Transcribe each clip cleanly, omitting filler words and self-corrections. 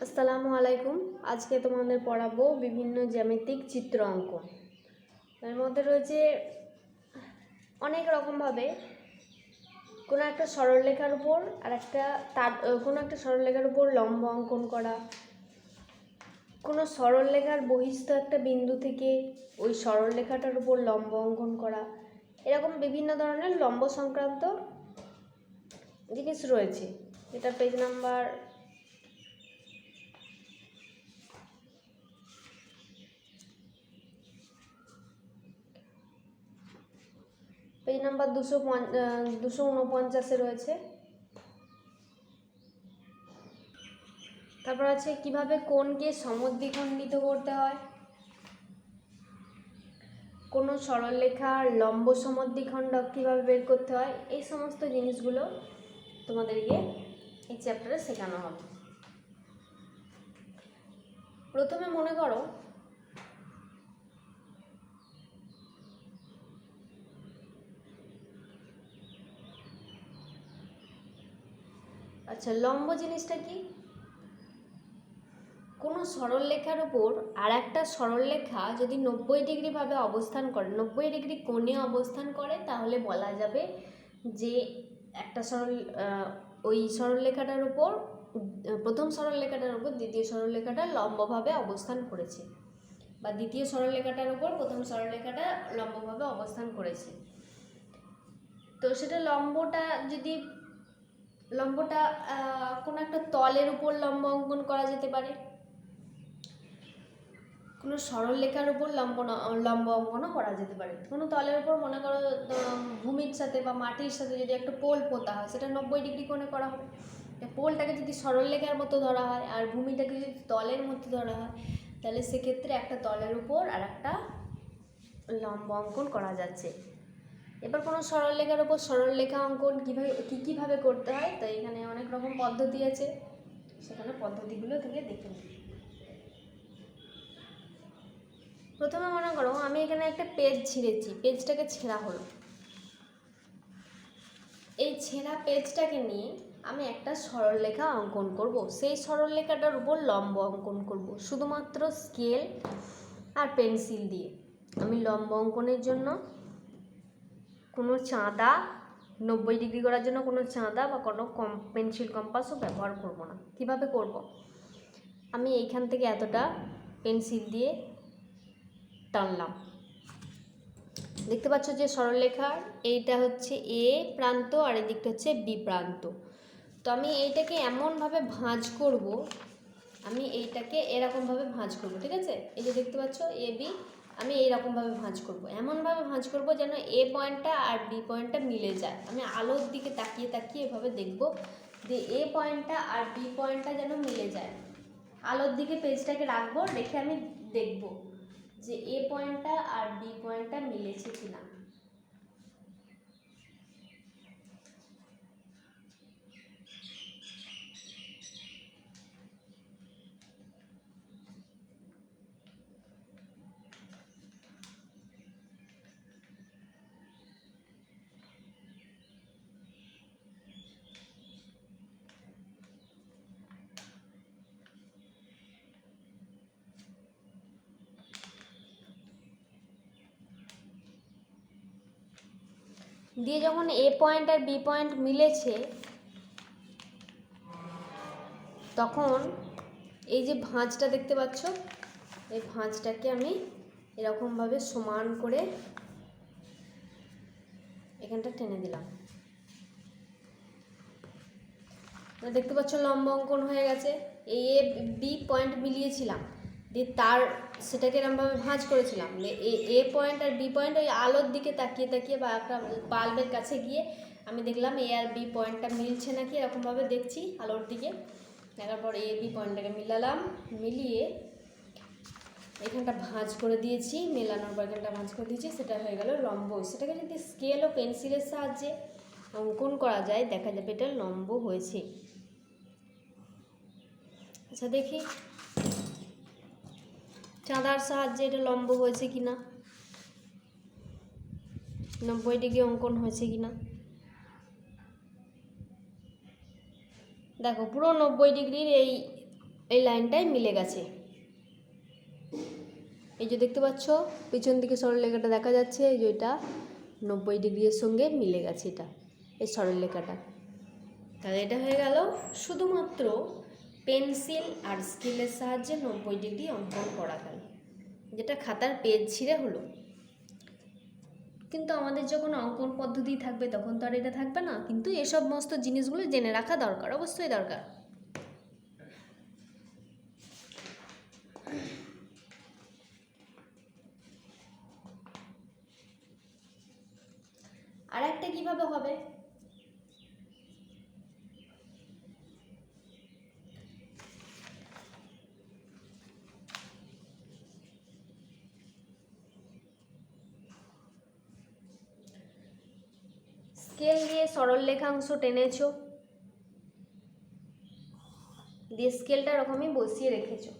আসসালামু আলাইকুম। আজকে তোমাদের পড়াবো বিভিন্ন জ্যামিতিক চিত্র অঙ্কন। এর মধ্যে রয়েছে অনেক রকমভাবে কোনো একটা সরলরেখার উপর আর একটা কোনো একটা সরলরেখার উপর লম্ব অঙ্কন করা, কোনো সরলরেখার বহিস্থ একটা বিন্দু থেকে ওই সরলরেখাটার উপর লম্ব অঙ্কন করা, এরকম বিভিন্ন ধরনের লম্ব সংক্রান্ত জিনিস রয়েছে। এটা পেজ নাম্বার 249 রয়েছে। তারপর আছে কিভাবে কোণকে সমদ্বিখণ্ডিত করতে হয়, কোনো সরলরেখার লম্ব সমদ্বিখণ্ডক কীভাবে বের করতে হয়, এই সমস্ত জিনিসগুলো তোমাদেরকে এই চ্যাপ্টারে শেখানো হবে। প্রথমে মনে করো আচ্ছা, লম্ব জিনিসটা কি? কোনো সরলরেখার উপর আর একটা সরলরেখা যদি 90 ডিগ্রি ভাবে অবস্থান করে, 90 ডিগ্রি কোণে অবস্থান করে, তাহলে বলা যাবে যে একটা ওই সরলরেখাটার উপর, প্রথম সরলরেখাটার উপর দ্বিতীয় সরলরেখাটা লম্বভাবে অবস্থান করেছে, বা দ্বিতীয় সরলরেখাটার উপর প্রথম সরলরেখাটা লম্বভাবে অবস্থান করেছে। তো সেটা লম্বটা কোনো একটা তলের উপর লম্ব অঙ্কন করা যেতে পারে, কোনো সরলরেখার উপর লম্ব অঙ্কনও করা যেতে পারে। কোনো তলের উপর মনে করো ভূমির সাথে বা মাটির সাথে যদি একটা পোল পোতা হয়, সেটা 90 ডিগ্রি কোণে করা হবে। পোলটাকে যদি সরলরেখার মতো ধরা হয় আর ভূমিটাকে যদি তলের মতো ধরা হয়, তাহলে সেক্ষেত্রে একটা তলের উপর আর একটা লম্ব অঙ্কন করা যাচ্ছে। এবার কোনো সরলরেখার উপর সরলরেখা অঙ্কন কীভাবে করতে হয়, তো এখানে অনেক রকম পদ্ধতি আছে, সেখানে পদ্ধতিগুলো থেকে দেখে নিই। প্রথমে মনে করো আমি এখানে একটা পেজ ছিঁড়েছি, পেজটাকে ছেঁড়া হলো। এই ছেঁড়া পেজটাকে নিয়ে আমি একটা সরলরেখা অঙ্কন করব। সেই সরলরেখাটার উপর লম্ব অঙ্কন করব শুধুমাত্র স্কেল আর পেন্সিল দিয়ে। আমি লম্ব অঙ্কনের জন্য কোনো চাঁদা, 90 ডিগ্রি করার জন্য কোনো চাঁদা বা কোনো পেন্সিল কম্পাসও ব্যবহার করব না। কিভাবে করব? আমি এইখান থেকে এতটা পেন্সিল দিয়ে টানলাম, দেখতে পাচ্ছ যে সরলরেখার এইটা হচ্ছে এ প্রান্ত আর এদিকটা হচ্ছে বি প্রান্ত। তো আমি এইটাকে এমনভাবে ভাঁজ করব, আমি এইটাকে এরকমভাবে ভাঁজ করব, ঠিক আছে? এই যে দেখতে পাচ্ছ এ বি, আমি এইরকমভাবে ভাঁজ করব, এমনভাবে ভাঁজ করব যেন এ পয়েন্টটা আর বি পয়েন্টটা মিলে যায়। আমি আলোর দিকে তাকিয়ে তাকিয়ে এভাবে দেখব যে এ পয়েন্টটা আর বি পয়েন্টটা যেন মিলে যায়। আলোর দিকে পেজটাকে রাখবো, রেখে আমি দেখব যে এ পয়েন্টটা আর বি পয়েন্টটা মিলেছে কিনা। দিয়ে যখন এ পয়েন্ট আর বি পয়েন্ট মিলেছে, তখন এই যে ভাঁজটা দেখতে পাচ্ছ, এই ভাঁজটাকে আমি এরকমভাবে সমান করে এখানটা টেনে দিলাম। দেখতে পাচ্ছ লম্ব অঙ্কন হয়ে গেছে। এই এ বি পয়েন্ট মিলিয়েছিলাম, দিয়ে সেটাকে এরকমভাবে ভাঁজ করেছিলাম। এ পয়েন্ট আর বি পয়েন্ট ওই আলোর দিকে তাকিয়ে তাকিয়ে বা একটা বাল্বের কাছে গিয়ে আমি দেখলাম এ আর বি পয়েন্টটা মিলছে নাকি, এরকমভাবে দেখছি আলোর দিকে। দেখার পর এ বি পয়েন্টটাকে মিলালাম, মিলিয়ে এখানটা ভাঁজ করে দিয়েছি, মেলানোর পর এখানটা ভাঁজ করে দিয়েছি, সেটা হয়ে গেল লম্ব। সেটাকে যদি স্কেল ও পেন্সিলের সাহায্যে অঙ্কন করা যায়, দেখা যাবে এটা লম্ব হয়েছে। আচ্ছা দেখি চাঁদার সাহায্যে এটা লম্ব হয়েছে কিনা, 90 ডিগ্রি অঙ্কন হয়েছে কিনা। দেখো পুরো 90 ডিগ্রির এই এই লাইনটাই মিলে গেছে। এই যে দেখতে পাচ্ছ পিছন দিকে সরলরেখাটা দেখা যাচ্ছে, এই যে এটা 90 ডিগ্রির সঙ্গে মিলে গেছে, এটা এই সরলরেখাটা। তাহলে এটা হয়ে গেল শুধুমাত্র পেন্সিল আর স্কেলের সাহায্যে 90 ডিগ্রি অঙ্কন করা গেল, যেটা খাতার পেজ ছিঁড়ে হলো। কিন্তু আমাদের যখন অঙ্কন পদ্ধতি থাকবে তখন তো আর এটা থাকবে না, কিন্তু এসব সমস্ত জিনিসগুলো জেনে রাখা দরকার, অবশ্যই দরকার। আর একটা কিভাবে হবে, স্কেল দিয়ে সরল রেখাংশ টেনেছো, দিয়ে স্কেলটা এরকমই বসিয়ে রেখেছো।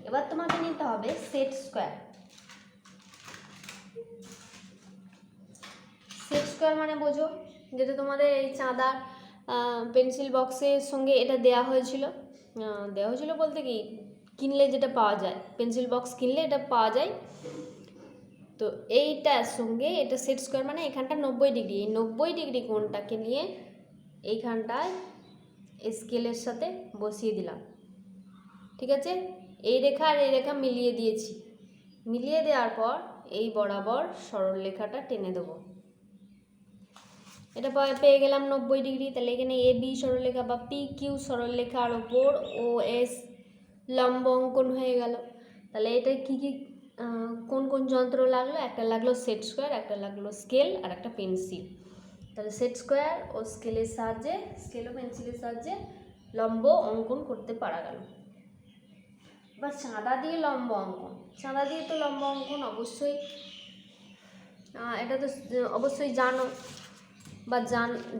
এবার তোমাকে নিতে হবে সেট স্কোয়ার। সেট স্কোয়ার মানে বোঝো, যেটা তোমাদের এই চাঁদার পেন্সিল বক্সের সঙ্গে এটা দেওয়া হয়েছিল বলতে কি, কিনলে যেটা পাওয়া যায়, পেন্সিল বক্স কিনলে এটা পাওয়া যায়। তো এইটার সঙ্গে এটা সেট স্কোয়ার মানে এখানটা 90 ডিগ্রি, এই 90 ডিগ্রি কোণটাকে নিয়ে এইখানটায় স্কেলের সাথে বসিয়ে দিলাম। ঠিক আছে, এই রেখা আর এই রেখা মিলিয়ে দিয়েছি। মিলিয়ে দেওয়ার পর এই বরাবর সরল রেখাটা টেনে দেবো। এটা পেয়ে গেলাম 90 ডিগ্রি। তাহলে এখানে এ বি সরলরেখা বা পি কিউ সরলরেখার ওপর ও এস লম্ব অঙ্কন হয়ে গেল। তাহলে এটা কি কি কোন কোন যন্ত্র লাগলো, একটা লাগলো সেট স্কোয়ার, একটা লাগলো স্কেল, আর একটা পেন্সিল। তাহলে সেট স্কোয়ার ও স্কেলের সাহায্যে, স্কেল ও পেন্সিলের সাহায্যে লম্ব অঙ্কন করতে পারা গেল। এবার চাঁদা দিয়ে লম্ব অঙ্কন, চাঁদা দিয়ে তো লম্ব অঙ্কন অবশ্যই, এটা তো অবশ্যই জানো বা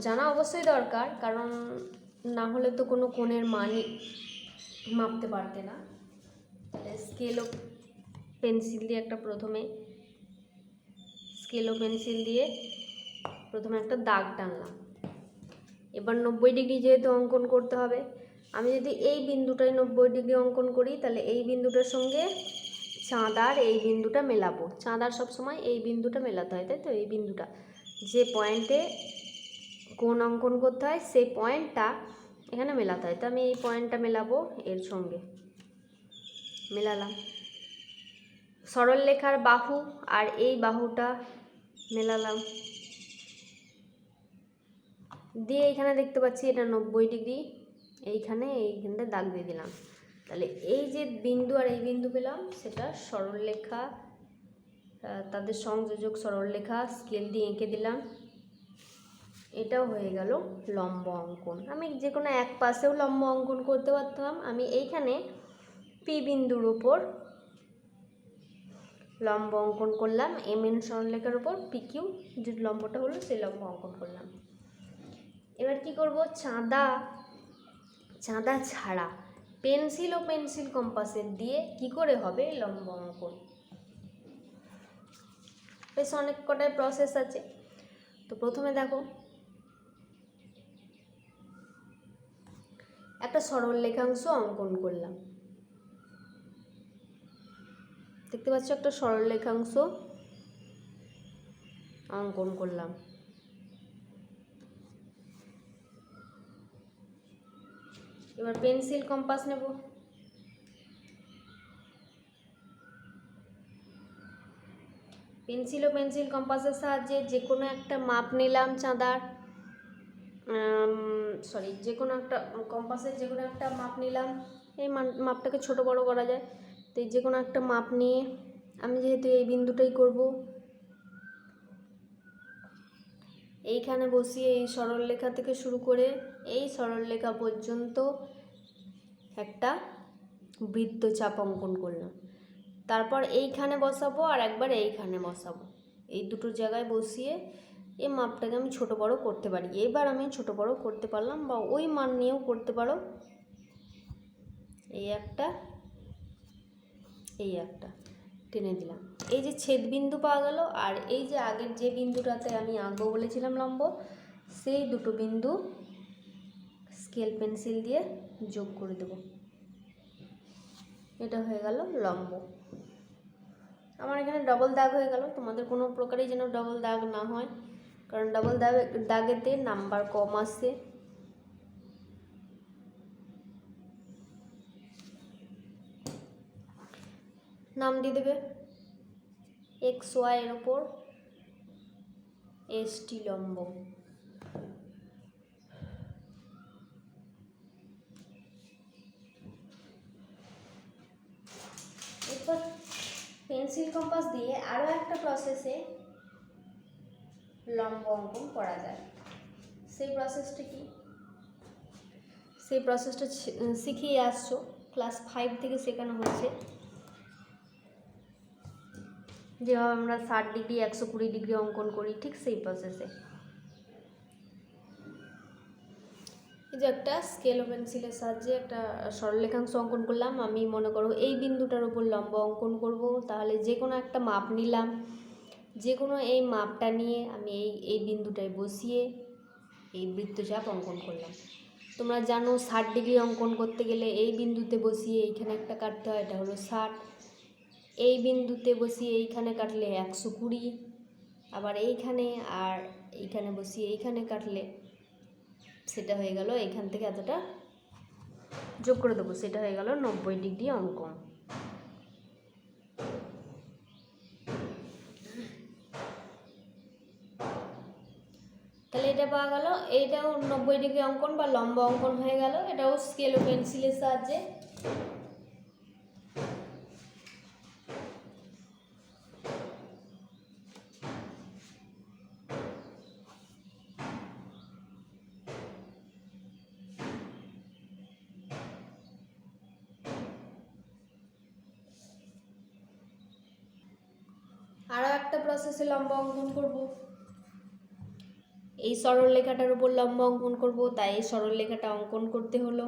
জানা অবশ্যই দরকার, কারণ না হলে তো কোনো কোণের মানই মাপতে পারতে না। স্কেল ও পেন্সিল দিয়ে প্রথমে একটা দাগ টানলাম। এবার 90 ডিগ্রি যেহেতু অঙ্কন করতে হবে, আমি যদি এই বিন্দুটায় 90 ডিগ্রি অঙ্কন করি, তাহলে এই বিন্দুটার সঙ্গে চাঁদার এই বিন্দুটা মেলাবো। চাঁদার সবসময় এই বিন্দুটা মেলাতে হয়, তাই তো? এই বিন্দুটা যে পয়েন্টে কোণ অঙ্কন করতে হয় সেই পয়েন্টটা এখানে মেলাতে হয়, তো আমি এই পয়েন্টটা মেলাবো, এর সঙ্গে মেলালাম। সরল রেখার বাহু আর এই বাহুটা মেলালাম, দিয়ে এইখানে দেখতে পাচ্ছি এটা 90 ডিগ্রি, এইখানটা দাগ দিয়ে দিলাম। তাহলে এই যে বিন্দু আর এই বিন্দু পেলাম, সেটা সরল রেখা, তাদের সংযোজক সরল রেখা স্কেল দিয়ে এঁকে দিলাম। এটাও হয়ে গেল লম্ব অঙ্কন। আমি যে কোনো এক পাশেও লম্ব অঙ্কন করতে পারতাম। আমি এইখানে পি বিন্দুর উপর লম্ব অঙ্কন করলাম, এম এন সরলরেখার উপর পি কিউ যে লম্বটা হলো সেই লম্ব অঙ্কন করলাম। এবার কি করব, চাঁদা ছাড়া পেন্সিল ও পেন্সিল কম্পাসের দিয়ে কি করে হবে লম্ব অঙ্কন। বেশ অনেক কটাই প্রসেস আছে। তো প্রথমে দেখো, একটা সরল রেখাংশ অঙ্কন করলাম, দেখতে পাচ্ছ একটা সরল রেখাংশ অঙ্কন করলাম। এবার পেন্সিল কম্পাস নেব, পেন্সিল ও পেন্সিল কম্পাসের সাহায্যে যে কোনো একটা মাপ নিলাম চাঁদার, যে কোনো একটা কম্পাসের যে কোনো একটা মাপ নিলাম। এই মাপটাকে ছোট বড় করা যায়, তো যে কোনো একটা মাপ নিয়ে আমি যেহেতু এই বিন্দুটাই করব, এইখানে বসিয়ে এই সরল রেখা থেকে শুরু করে এই সরল রেখা পর্যন্ত একটা বৃত্তচাপ অঙ্কন করলাম। তারপর এইখানে বসাবো আর একবার এইখানে বসাবো, এই দুটো জায়গায় বসিয়ে এই মাপটাকে আমি ছোট বড় করতে পারি। এবার আমি ছোট বড় করতে পারলাম, বা ওই মান নিয়েও করতে পারো। এই একটা টেনে দিলাম, এই যে ছেদ বিন্দু পাওয়া গেল, আর এই যে আগের যে বিন্দুটাতে আমি আঁকবো বলেছিলাম লম্ব, সেই দুটো বিন্দু স্কেল পেন্সিল দিয়ে যোগ করে দেব। এটা হয়ে গেল লম্ব। আমার এখানে ডবল দাগ হয়ে গেল, তোমাদের কোনো প্রকারেই যেন ডবল দাগ না হয়, কারণ ডবল দাগেতে নাম্বার কম আসছে। নাম দিয়ে দেবে XY এর ওপর ST লম্ব। এরপর পেন্সিল কম্পাস দিয়ে আরও একটা প্রসেসে লম্ব অঙ্কন করা যায়। সেই প্রসেসটা কি? সেই প্রসেসটা শিখিয়ে আসছো, ক্লাস 5 থেকে শেখানো হচ্ছে। যেভাবে আমরা 60 ডিগ্রি 120 ডিগ্রি অঙ্কন করি, ঠিক সেই প্রসেসে। এই যে একটা স্কেল ও পেন্সিলের সাহায্যে একটা সরলরেখাংশ অঙ্কন করলাম। আমি মনে করো এই বিন্দুটার উপর লম্ব অঙ্কন করব, তাহলে যে কোনো একটা মাপ নিলাম, যে কোনো এই মাপটা নিয়ে আমি এই বিন্দুটায় বসিয়ে এই বৃত্তচাপ অঙ্কন করলাম। তোমরা জানো 60 ডিগ্রি অঙ্কন করতে গেলে এই বিন্দুতে বসিয়ে এইখানে একটা কাটতে হয়, এটা হলো 60। এই বিন্দুতে বসিয়ে এইখানে কাটলে 120, আবার এইখানে আর এইখানে বসিয়ে এইখানে কাটলে সেটা হয়ে গেল, এইখান থেকে এতটা যোগ করে দেবো, সেটা হয়ে গেল 90 ডিগ্রি অঙ্কন। তাহলে এটা পাওয়া গেল, এইটাও 90 ডিগ্রি অঙ্কন বা লম্ব অঙ্কন হয়ে গেল। এটাও স্কেল ও পেন্সিলের সাহায্যে। আরও একটা প্রসেসে লম্ব অঙ্কন করব। এই সরল রেখাটার উপর লম্ব অঙ্কন করব, তাই এই সরল রেখাটা অঙ্কন করতে হলো।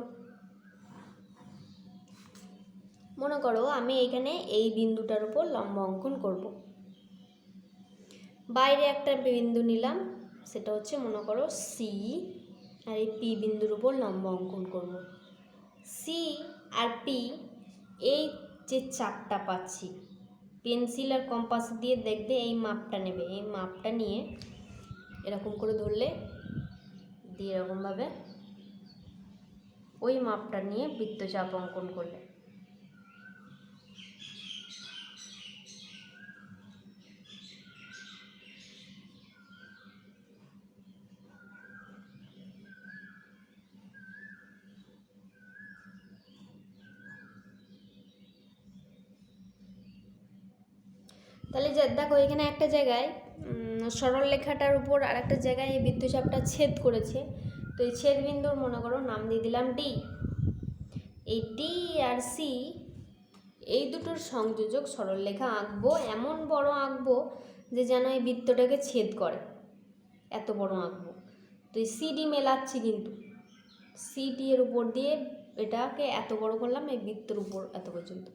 মনে করো আমি এখানে এই বিন্দুটার উপর লম্ব অঙ্কন করব। বাইরে একটা বিন্দু নিলাম, সেটা হচ্ছে মনে করো C, আর এই P বিন্দুর উপর লম্ব অঙ্কন করব। C আর P এই যে চাপটা পাচ্ছি, পেন্সিল আর কম্পাস দিয়ে দেখবে এই মাপটা নেবে, এই মাপটা নিয়ে এরকম করে ধরলে দিয়ে এরকমভাবে ওই মাপটা নিয়ে বৃত্তচাপ অঙ্কন করলে তাহলে দেখো এখানে একটা জায়গায় সরল রেখাটার উপর আর একটা জায়গায় এই বৃত্তচাপটা ছেদ করেছে, তো এই ছেদ বিন্দুর মনে করো নাম দিয়ে দিলাম D। এই D আর C এই দুটোর সংযোজক সরলরেখা আঁকবো, এমন বড় আঁকবো যে যেন এই বৃত্তটাকে ছেদ করে, এত বড় আঁকবো। তো এই CD মেলাচ্ছি, কিন্তু CD এর উপর দিয়ে এটাকে এত বড় করলাম, এই বৃত্তের উপর এত পর্যন্ত।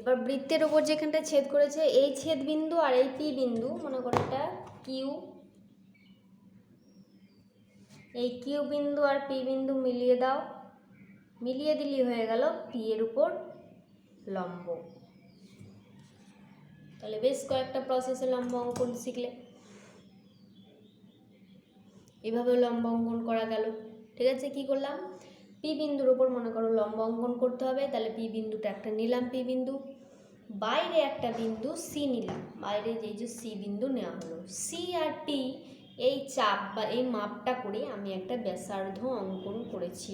এবার বৃত্তের উপর যেখানটা ছেদ করেছে এই ছেদ বিন্দু আর এই P বিন্দু, মনে করো এটা Q, এই Q বিন্দু আর P বিন্দু মিলিয়ে দাও, মিলিয়ে দিলেই হয়ে গেল P এর উপর লম্ব। তাহলে বেশ কয়েকটা প্রসেসে লম্ব অঙ্কন শিখলে, এভাবে লম্ব অঙ্কন করা গেল। ঠিক আছে, কি করলাম? P বিন্দুর উপর মনে করো লম্ব অঙ্কন করতে হবে, তাহলে P বিন্দুটা একটা নিলাম, P বিন্দু, বাইরে একটা বিন্দু C নিলাম, বাইরে এই যে C বিন্দু নেওয়া হলো। C আর P এই চাপ বা এই মাপটা করে আমি একটা ব্যাসার্ধ অঙ্কন করেছি,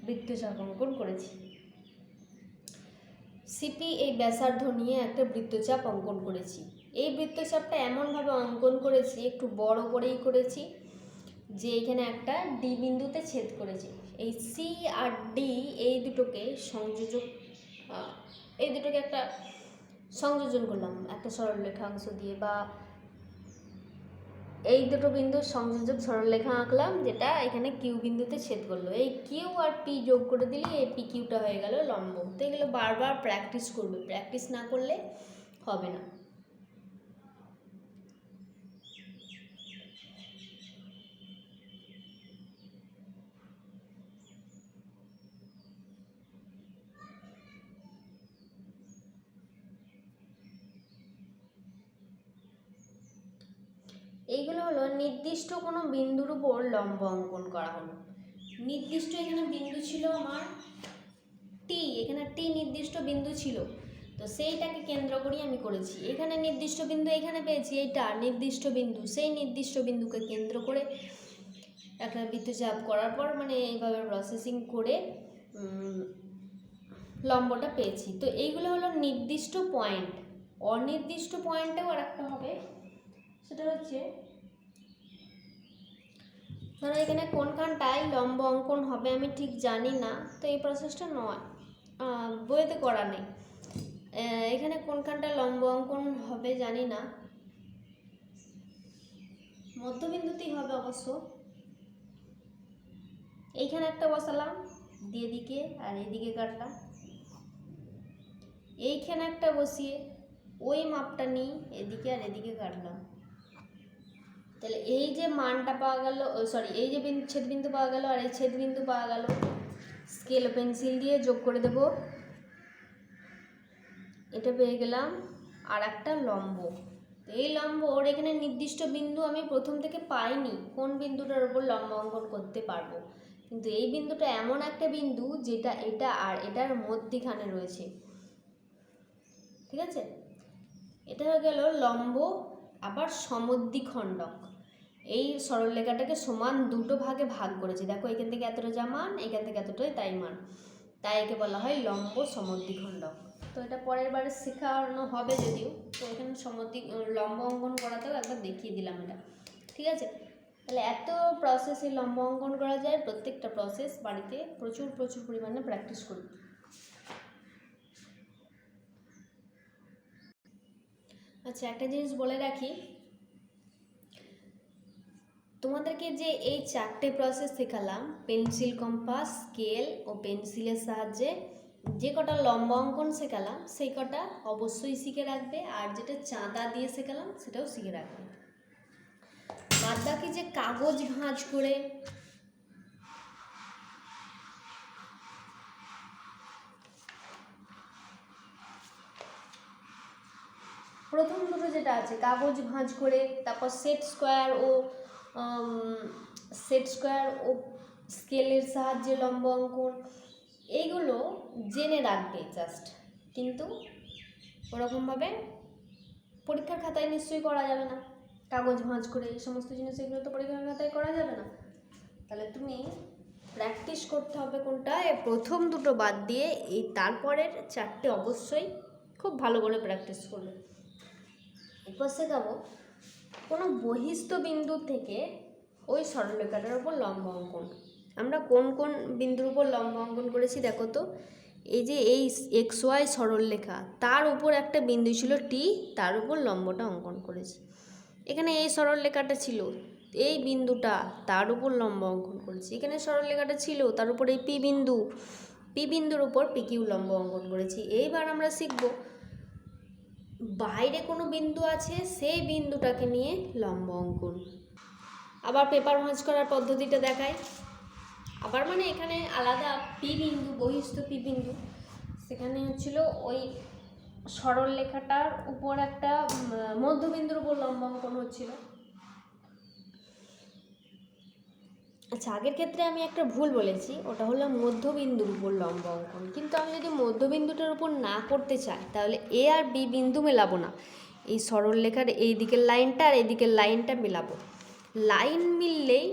বৃত্তচাপ অঙ্কন করেছি। CP এই ব্যাসার্ধ নিয়ে একটা বৃত্তচাপ অঙ্কন করেছি। এই বৃত্তচাপটা এমনভাবে অঙ্কন করেছি, একটু বড় করেই করেছি, যে এখানে একটা D বিন্দুতে ছেদ করেছে। এই C আর D এই দুটোকে একটা সংযোজন করলাম একটা সরলরেখাংশ দিয়ে, বা এই দুটো বিন্দুর সংযোজক সরলরেখা আঁকলাম, যেটা এখানে Q বিন্দুতে ছেদ করলো। এই Q আর P যোগ করে দিলে এই PQটা হয়ে গেল লম্ব। তো এগুলো বারবার প্র্যাকটিস করবে, প্র্যাকটিস না করলে হবে না। এইগুলো হলো নির্দিষ্ট কোনো বিন্দুর উপর লম্ব অঙ্কন করা হলো। নির্দিষ্ট এখানে বিন্দু ছিল আমার টি, এখানে টি নির্দিষ্ট বিন্দু ছিল, তো সেইটাকে কেন্দ্র করেই আমি করেছি। এখানে নির্দিষ্ট বিন্দু এখানে পেয়েছি, এইটা নির্দিষ্ট বিন্দু, সেই নির্দিষ্ট বিন্দুকে কেন্দ্র করে একটা বৃত্তচাপ করার পর মানে এইভাবে প্রসেসিং করে লম্বটা পেয়েছি। তো এইগুলো হলো নির্দিষ্ট পয়েন্ট। অনির্দিষ্ট পয়েন্টেও আর একটা হবে, সেটা হচ্ছে ধরো এখানে কোনখানটায় লম্ব অঙ্কন হবে আমি ঠিক জানি না, তো এই প্রসেসটা নয়, বইতে করা নেই। এখানে কোনখানটায় লম্ব অঙ্কন হবে জানি না, মধ্যবিন্দুতেই হবে অবশ্য। এইখানে একটা বসালাম দিয়ে দিকে আর এইদিকে কাটলাম, এইখানে একটা বসিয়ে ওই মাপটা নিই এদিকে আর এদিকে কাটলাম। তাহলে এই যে মানটা পাওয়া গেল, সরি এই যে ছেদবিন্দু পাওয়া গেল আর এই ছেদবিন্দু পাওয়া গেল, স্কেল পেন্সিল দিয়ে যোগ করে দেব, এটা পেয়ে গেলাম আর একটা লম্ব। এই লম্ব ওর এখানে নির্দিষ্ট বিন্দু আমি প্রথম থেকে পাইনি কোন বিন্দুটার উপর লম্ব অঙ্কন করতে পারবো, কিন্তু এই বিন্দুটা এমন একটা বিন্দু যেটা এটা আর এটার মধ্যখানে রয়েছে, ঠিক আছে। এটা হয়ে গেল লম্ব আবার সমদ্বিখণ্ডক। এই সরলরেখাটাকে সমান দুটো ভাগে ভাগ করেছি, দেখো এখান থেকে এতটা যা মান, এখান থেকে এতটাই তাই মান, তাই একে বলা হয় লম্ব সমদ্বিখণ্ডক। তো এটা পরের বারে শেখানো হবে যদিও, তো এখানে লম্ব অঙ্কন করাতেও একবার দেখিয়ে দিলাম এটা, ঠিক আছে। তাহলে এত প্রসেসে লম্ব অঙ্কন করা যায়, প্রত্যেকটা প্রসেস বাড়িতে প্রচুর প্রচুর পরিমাণে প্র্যাকটিস করুন। আচ্ছা, একটা জিনিস বলে রাখি, তোমাদেরকে যে এই 4টে প্রসেস শেখালাম, পেন্সিল, কম্পাস, স্কেল ও পেন্সিলের সাহায্যে যে কটা লম্ব অঙ্কন শেখালাম সেই কটা অবশ্যই শিখে রাখবে, আর যেটা চাঁদা দিয়ে শেখালাম সেটাও শিখে রাখবে। বাদ বাকি যে কাগজ ভাঁজ করে প্রথম দুটো যেটা আছে কাগজ ভাঁজ করে, তারপর সেট স্কোয়ার ও স্কেলের সাহায্যে লম্ব অঙ্কন, এইগুলো জেনে রাখবে জাস্ট, কিন্তু ওরকমভাবে পরীক্ষার খাতায় নিশ্চয়ই করা যাবে না। কাগজ ভাঁজ করে এই সমস্ত জিনিস, এগুলো তো পরীক্ষার খাতায় করা যাবে না। তাহলে তুমি প্র্যাকটিস করতে হবে কোনটা, প্রথম দুটো বাদ দিয়ে এই তারপরের 4টে অবশ্যই খুব ভালো করে প্র্যাকটিস করবে। এরপর শেখাবো কোনো বহিস্থ বিন্দু থেকে ওই সরলরেখাটার উপর লম্ব অঙ্কন। আমরা কোন কোন বিন্দুর উপর লম্ব অঙ্কন করেছি দেখো তো, এই যে এই XY সরলরেখা, তার উপর একটা বিন্দু ছিল টি, তার উপর লম্বটা অঙ্কন করেছি। এখানে এই সরলরেখাটা ছিল, এই বিন্দুটা, তার উপর লম্ব অঙ্কন করেছি। এখানে সরলরেখাটা ছিল, তার উপর এই পি বিন্দুর উপর PQ লম্ব অঙ্কন করেছি। এইবার আমরা শিখব বাইরে কোনো বিন্দু আছে সেই বিন্দুটাকে নিয়ে লম্ব অঙ্কন। আবার পেপার ভাঁজ করার পদ্ধতিটা দেখাই। আবার মানে এখানে আলাদা পি বিন্দু, বহিস্থ পি বিন্দু, সেখানে হচ্ছিল ওই সরলরেখাটার উপর একটা মধ্যবিন্দুর উপর লম্ব অঙ্কন হচ্ছিল। আচ্ছা, আগের ক্ষেত্রে আমি একটা ভুল বলেছি, ওটা হলো মধ্যবিন্দুর উপর লম্ব অঙ্কন, কিন্তু আমি যদি মধ্যবিন্দুটার উপর না করতে চাই তাহলে এ আর বি বিন্দু মেলাবো না, এই সরলরেখার এই দিকের লাইনটা আর এই দিকের লাইনটা মেলাবো। লাইন মিললেই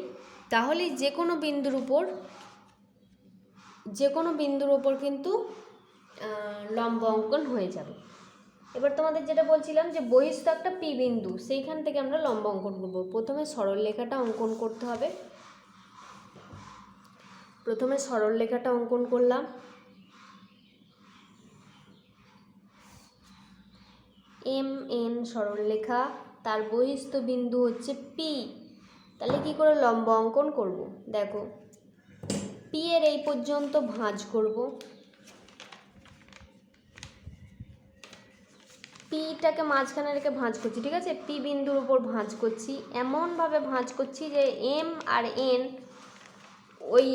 তাহলেই যে কোনো বিন্দুর উপর কিন্তু লম্ব অঙ্কন হয়ে যাবে। এবার তোমাদের যেটা বলছিলাম যে বহিস্থ একটা পি বিন্দু, সেইখান থেকে আমরা লম্ব অঙ্কন করবো। প্রথমে সরলরেখাটা অঙ্কন করতে হবে। প্রথমে সরলরেখাটা অঙ্কন করলাম, MN সরলরেখা, তার বহিস্থ বিন্দু হচ্ছে পি। তাহলে কি করে লম্ব অঙ্কন করব, দেখো পি এর এই পর্যন্ত ভাঁজ করব, পিটাকে মাঝখানে রেখে ভাঁজ করছি, ঠিক আছে? পি বিন্দুর উপর ভাঁজ করছি, এমনভাবে ভাঁজ করছি যে এম আর এন, ওই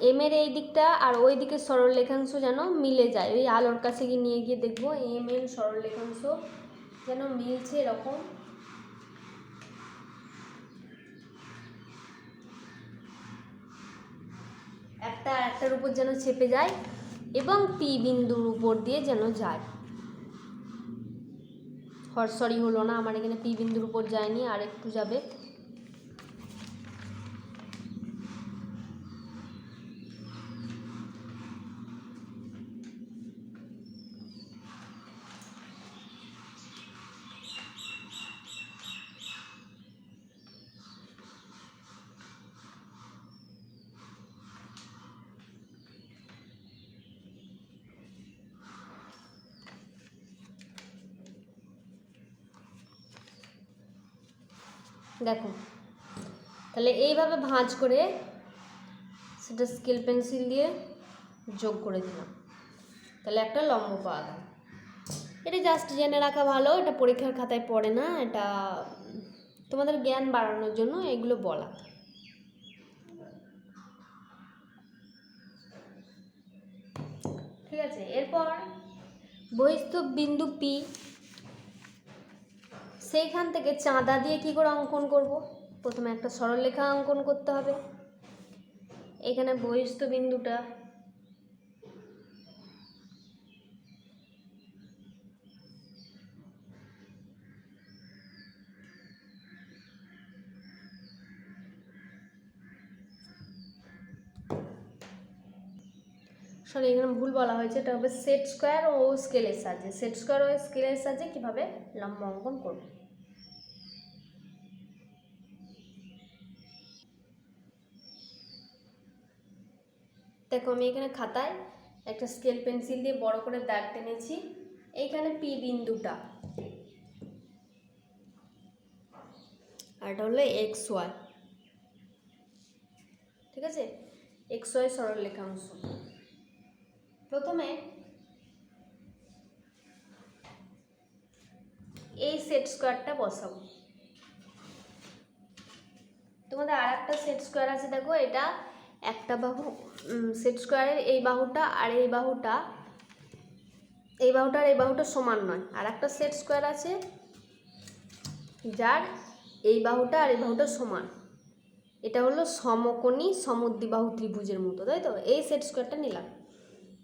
এমের এই দিকটা আর ওই দিকের সরলরেখাংশ যেন মিলে যায়। ওই আলোর কাছে গিয়ে নিয়ে গিয়ে দেখবো এম এন সরলরেখাংশ যেন মিলছে, এরকম। একটার উপর যেন চেপে যায় এবং পি বিন্দুর উপর দিয়ে যেন যায়। সরি হলো না, আমার এখানে পি বিন্দুর উপর যায়নি, আর একটু যাবে। দেখো, তাহলে এইভাবে ভাঁজ করে সেটা স্কেল পেন্সিল দিয়ে যোগ করে দিলাম, তাহলে একটা লম্ব পাওয়া গেল। এটা জাস্ট জেনে রাখা ভালো, এটা পরীক্ষার খাতায় পড়ে না, এটা তোমাদের জ্ঞান বাড়ানোর জন্য এগুলো বলা। ঠিক আছে, এরপর বহিস্থ বিন্দু পি, সেইখান থেকে চাঁদা দিয়ে কি করে অঙ্কন করব? প্রথমে একটা সরলরেখা অঙ্কন করতে হবে। এখানে বহিস্থ বিন্দুটা, সরি এখানে ভুল বলা হয়েছে, এটা হবে সেট স্কোয়ার ও স্কেলের সাহায্যে। সেট স্কোয়ার ও স্কেলের সাহায্যে কীভাবে লম্ব অঙ্কন করব। দেখো, আমি এখানে খাতায় একটা স্কেল পেন্সিল দিয়ে বড় করে দাগ টেনেছি। এইখানে পি বিন্দুটা, আর এটা হলো এক্স ওয়াই, ঠিক আছে? এক্স ওয়াই সরলরেখাংশ। প্রথমে এই সেট স্কোয়ারটা বসাবো। তোমাদের আর একটা সেট স্কোয়ার আছে, দেখো এটা একটা বাহু, সেট স্কোয়ারের এই বাহুটা আর এই বাহুটা, এই বাহুটা আর এই বাহুটা সমান নয়। আর একটা সেট স্কোয়ার আছে যার এই বাহুটা আর এই বাহুটা সমান, এটা হলো সমকোণী সমদ্বিবাহু ত্রিভুজের মতো, তাই তো? এই সেট স্কোয়ারটা নিলাম।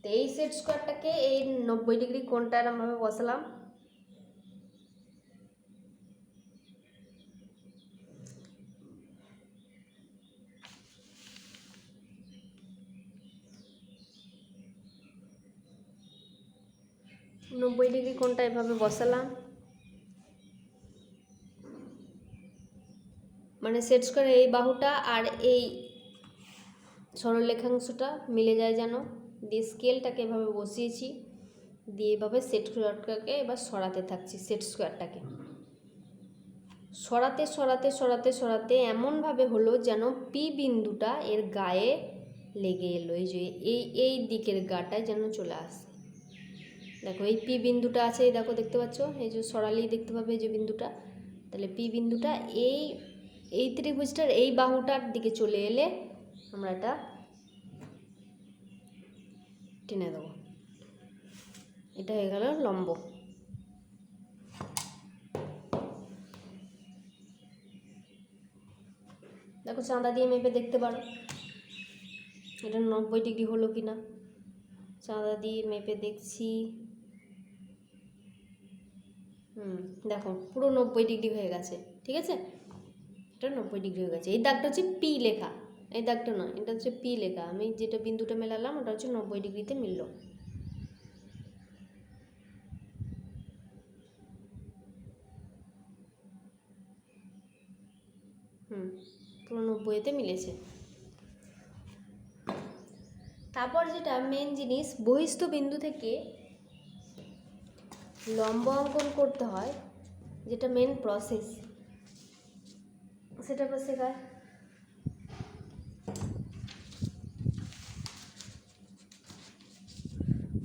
তো এই সেট স্কোয়ারটাকে এই 90 ডিগ্রি কোণটা এরমভাবে বসালাম। নব্বই ডিগ্রি কোণটা এভাবে বসালাম, মানে সেট স্কোয়ার এই বাহুটা আর এই সরলরেখাংশটা মিলে যায় যেন। দিয়ে স্কেলটাকে এভাবে বসিয়েছি, দিয়ে এভাবে সেট স্কোয়ারটাকে এবার সরাতে থাকছি। সেট স্কোয়ারটাকে সরাতে সরাতে সরাতে সরাতে এমনভাবে হলো যেন পি বিন্দুটা এর গায়ে লেগে এলো। এই যে এই দিকের গাটায় যেন চলে আসে। দেখো এই পি বিন্দুটা আছে, এই দেখো দেখতে পাচ্ছ, এই যে সরালেই দেখতে পাবে এই যে বিন্দুটা। তাহলে পি বিন্দুটা এই ত্রিভুজটার এই বাহুটার দিকে চলে এলে আমরা এটা টেনে দেবো। এটা হয়ে গেল লম্ব। দেখো চাঁদা দিয়ে মেপে দেখতে পারো এটা 90 ডিগ্রি হলো কি না। চাঁদা দিয়ে মেপে দেখছি, দেখো পুরো 90 ডিগ্রি হয়ে গেছে, ঠিক আছে? এটা 90 ডিগ্রি হয়ে গেছে। এই দাগটা হচ্ছে পি লেখা, এই দাগটা নয়, এটা হচ্ছে পি লেখা। আমি যেটা বিন্দুটা মেলালাম ওটা হচ্ছে 90 ডিগ্রিতে মিলল। পুরো 90-তে মিলেছে। তারপর যেটা মেন জিনিস, বহিস্থ বিন্দু থেকে লম্ব অঙ্কন করতে হয়, যেটা মেন প্রসেস, সেটা শেখায়।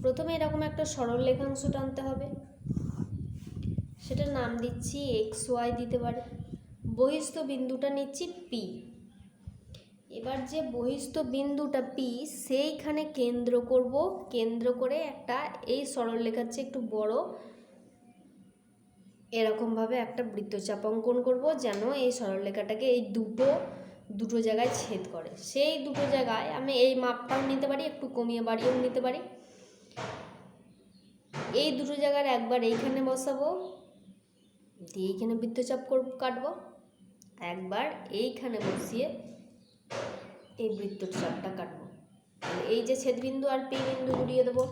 প্রথমে এরকম একটা সরল রেখাংশ টানতে হবে। সেটার নাম দিচ্ছি এক্স ওয়াই দিতে পারে। বহিস্থ বিন্দুটা নিচ্ছি পি। এবার যে বহিস্থ বিন্দুটা পি সেইখানে কেন্দ্র করব, কেন্দ্র করে একটা এই সরলরেখার চেয়ে একটু বড় এরকমভাবে একটা বৃত্তচাপ অঙ্কন করব, যেন এই সরলরেখাটাকে এই দুটো জায়গায় ছেদ করে। সেই দুটো জায়গায় আমি এই মাপটাও নিতে পারি, একটু কমিয়ে বাড়িয়েও নিতে পারি। এই দুটো জায়গার একবার এইখানে বসাবো, দিয়ে এইখানে বৃত্তচাপ কাটবো, একবার এইখানে বসিয়ে এই বৃত্তচাপটা কাটবো। এই যে ছেদবিন্দু আর পি বিন্দু জুড়িয়ে দেবো,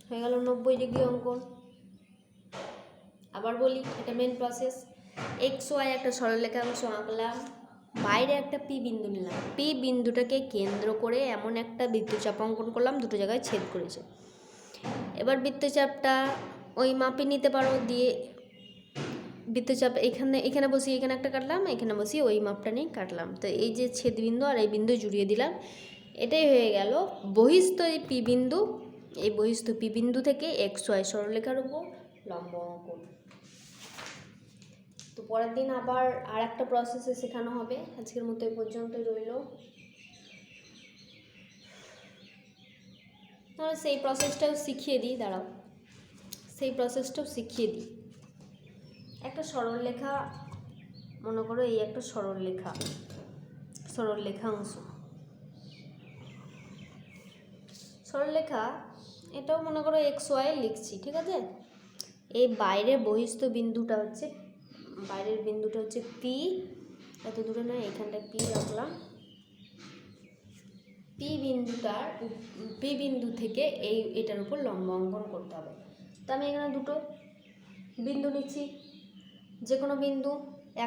হয়ে গেল 90 ডিগ্রি অঙ্কন। আবার বলি, এটা মেন প্রসেস। এক্স ওয়াই একটা সরলরেখা অংশ আঁকলাম, বাইরে একটা পি বিন্দু নিলাম, পি বিন্দুটাকে কেন্দ্র করে এমন একটা বৃত্তচাপ অঙ্কন করলাম, দুটো জায়গায় ছেদ করেছে। এবার বৃত্তচাপটা ওই মাপে নিতে পারো, দিয়ে বৃত্তচাপ এখানে বসিয়ে এখানে একটা কাটলাম, এখানে বসিয়ে ওই মাপটা নিয়ে কাটলাম। তো এই যে ছেদবিন্দু আর এই বিন্দু জুড়িয়ে দিলাম, এটাই হয়ে গেল বহিস্থ এই পি বিন্দু। এই বহিস্থ পি বিন্দু থেকে এক্স ওয়াই সরলরেখার উপর লম্ব অঙ্কন। তো পরের দিন আবার আর একটা প্রসেসে শেখানো হবে। আজকের মতো এই পর্যন্তই রইল। তাহলে সেই প্রসেসটাও শিখিয়ে দিই, দাঁড়াও, সেই প্রসেসটাও শিখিয়ে দিই। একটা সরলরেখা মনে করো, এই একটা সরলরেখা অংশ, সরলরেখা এটাও মনে করো এক্স ওয়াই লিখছি, ঠিক আছে। এই বাইরের বহিস্থ বিন্দুটা হচ্ছে, বাইরের বিন্দুটা হচ্ছে পি, এত দূরে নয়, এখানটায় পি রাখলাম। পি বিন্দু থেকে এটার উপর লম্ব অঙ্কন করতে হবে। তো আমি এখানে দুটো বিন্দু নিচ্ছি, যে কোনো বিন্দু,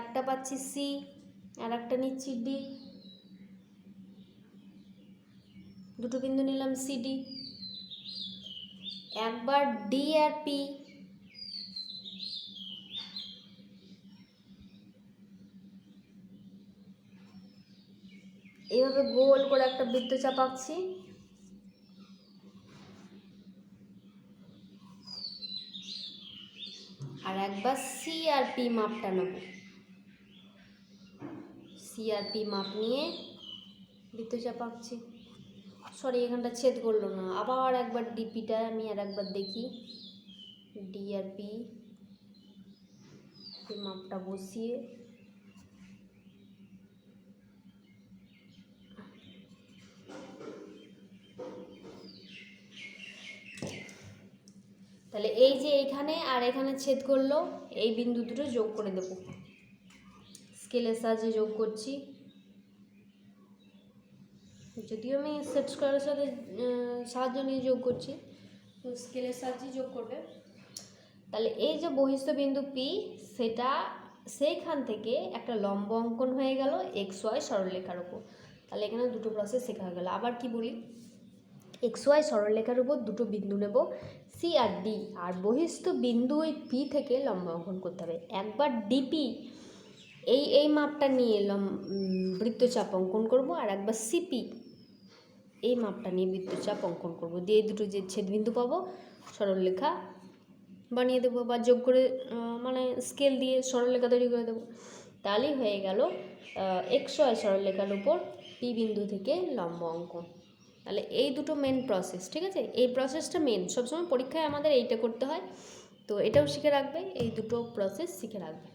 একটা পাচ্ছি সি আর একটা নিচ্ছি ডি। দুটো বিন্দু নিলাম সি ডি। একবার ডি আর পি, এইভাবে গোল করে একটা বৃত্তচাপ আঁকছি। আর একবার সি আর পি মাপটা নেব, সি আর পি মাপ নিয়ে বৃত্তচাপ আঁকছি। সরি, এখানটা ছেদ করলো না। আবার একবার ডিপিটা আমি আর একবার দেখি, ডি আর পি মাপটা বসিয়ে তাহলে এই যে এইখানে আর এখানে ছেদ করলো, এই বিন্দু দুটো যোগ করে দেব। স্কেলের সাহায্যে যোগ করছি, যদিও আমি সেট স্কোয়ারের সাথে সাহায্য নিয়ে যোগ করছি, তো স্কেলের সাহায্যে যোগ করবে। তাহলে এই যে বহিস্থ বিন্দু পি, সেটা সেইখান থেকে একটা লম্ব অঙ্কন হয়ে গেল এক্স ওয়াই সরলরেখার উপর। তাহলে এখানে দুটো প্রসেস শেখা হয়ে গেল। আবার কি বলি, এক্স ওয়াই সরলরেখার উপর দুটো বিন্দু নেব, সি আর ডি, আর বহিস্থ বিন্দু ওই পি থেকে লম্ব অঙ্কন করতে হবে। একবার ডিপি এই মাপটা নিয়ে বৃত্তচাপ অঙ্কন করব, আর একবার সিপি এই মাপটা নিয়ে বৃত্তচাপ অঙ্কন করব। দিয়ে দুটো যে ছেদবিন্দু পাবো, সরলরেখা বানিয়ে দেবো, বা যোগ করে মানে স্কেল দিয়ে সরলরেখা তৈরি করে দেবো। তাহলেই হয়ে গেল এক্স ওয়াই সরলরেখার উপর পি বিন্দু থেকে লম্ব অঙ্কন। তাহলে এই দুটো মেন প্রসেস, ঠিক আছে। এই প্রসেসটা মেন, সবসময় পরীক্ষায় আমাদের এইটা করতে হয়, তো এটাও শিখে রাখবে, এই দুটো প্রসেস শিখে রাখবে।